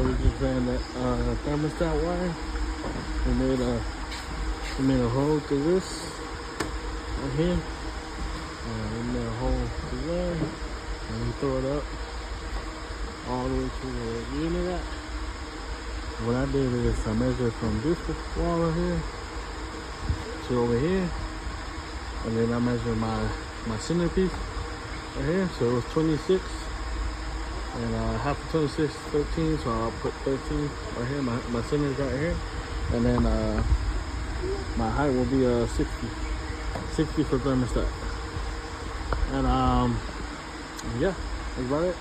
we just ran that thermostat wire. We made a hole through this right here. We made a hole through there, and we throw it up all the way to the unit at. What I did is I measured from this wall right here to over here, and then I measured my centerpiece right here. So it was 26, and half of 26 is 13, so I'll put 13 right here. My center is right here, and then my height will be 60 for thermostat. And yeah, that's about it.